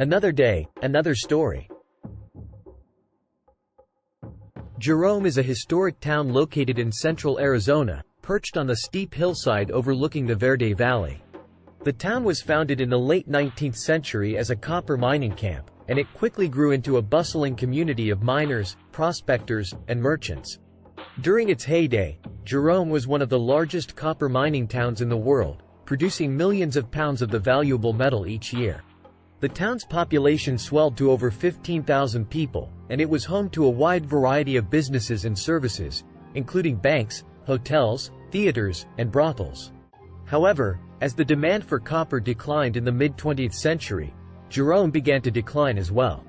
Another day, another story. Jerome is a historic town located in central Arizona, perched on the steep hillside overlooking the Verde Valley. The town was founded in the late 19th century as a copper mining camp, and it quickly grew into a bustling community of miners, prospectors, and merchants. During its heyday, Jerome was one of the largest copper mining towns in the world, producing millions of pounds of the valuable metal each year. The town's population swelled to over 15,000 people, and it was home to a wide variety of businesses and services, including banks, hotels, theaters, and brothels. However, as the demand for copper declined in the mid-20th century, Jerome began to decline as well.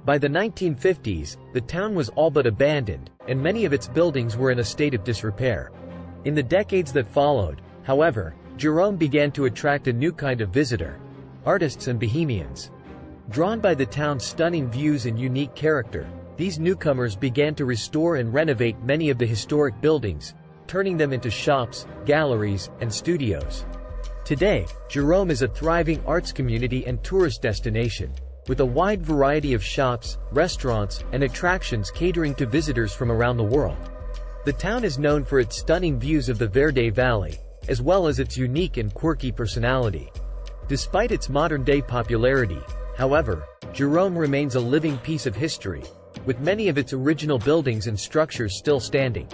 By the 1950s, the town was all but abandoned, and many of its buildings were in a state of disrepair. In the decades that followed, however, Jerome began to attract a new kind of visitor: artists and bohemians. Drawn by the town's stunning views and unique character, these newcomers began to restore and renovate many of the historic buildings, turning them into shops, galleries, and studios. Today, Jerome is a thriving arts community and tourist destination, with a wide variety of shops, restaurants, and attractions catering to visitors from around the world. The town is known for its stunning views of the Verde Valley, as well as its unique and quirky personality. Despite its modern-day popularity, however, Jerome remains a living piece of history, with many of its original buildings and structures still standing.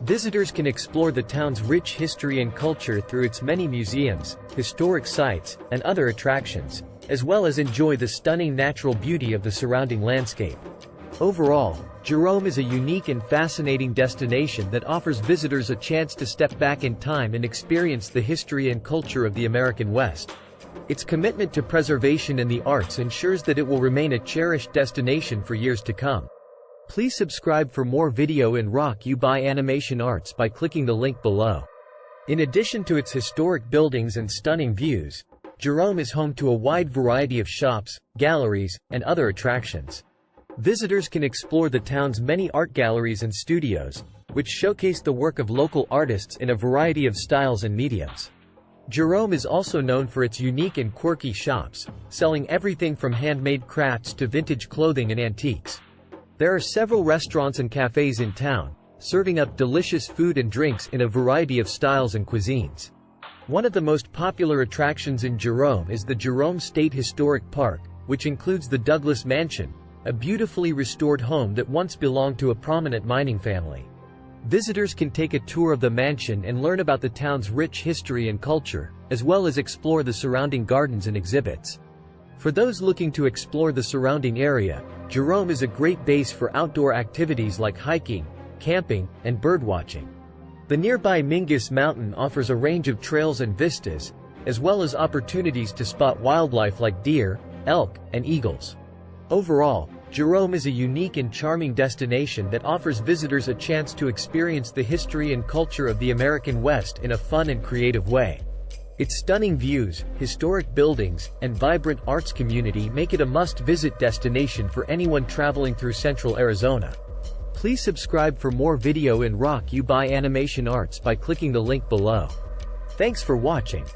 Visitors can explore the town's rich history and culture through its many museums, historic sites, and other attractions, as well as enjoy the stunning natural beauty of the surrounding landscape. Overall, Jerome is a unique and fascinating destination that offers visitors a chance to step back in time and experience the history and culture of the American West. Its commitment to preservation and the arts ensures that it will remain a cherished destination for years to come. Please subscribe for more video in Rock You by Animation Arts by clicking the link below. In addition to its historic buildings and stunning views, Jerome is home to a wide variety of shops, galleries, and other attractions. Visitors can explore the town's many art galleries and studios, which showcase the work of local artists in a variety of styles and mediums. Jerome is also known for its unique and quirky shops, selling everything from handmade crafts to vintage clothing and antiques. There are several restaurants and cafes in town, serving up delicious food and drinks in a variety of styles and cuisines. One of the most popular attractions in Jerome is the Jerome State Historic Park, which includes the Douglas Mansion, a beautifully restored home that once belonged to a prominent mining family. Visitors can take a tour of the mansion and learn about the town's rich history and culture, as well as explore the surrounding gardens and exhibits. For those looking to explore the surrounding area, Jerome is a great base for outdoor activities like hiking, camping, and birdwatching. The nearby Mingus Mountain offers a range of trails and vistas, as well as opportunities to spot wildlife like deer, elk, and eagles. Overall, Jerome is a unique and charming destination that offers visitors a chance to experience the history and culture of the American West in a fun and creative way. Its stunning views, historic buildings, and vibrant arts community make it a must-visit destination for anyone traveling through central Arizona. Please subscribe for more video in Rock You by Animation Arts by clicking the link below. Thanks for watching.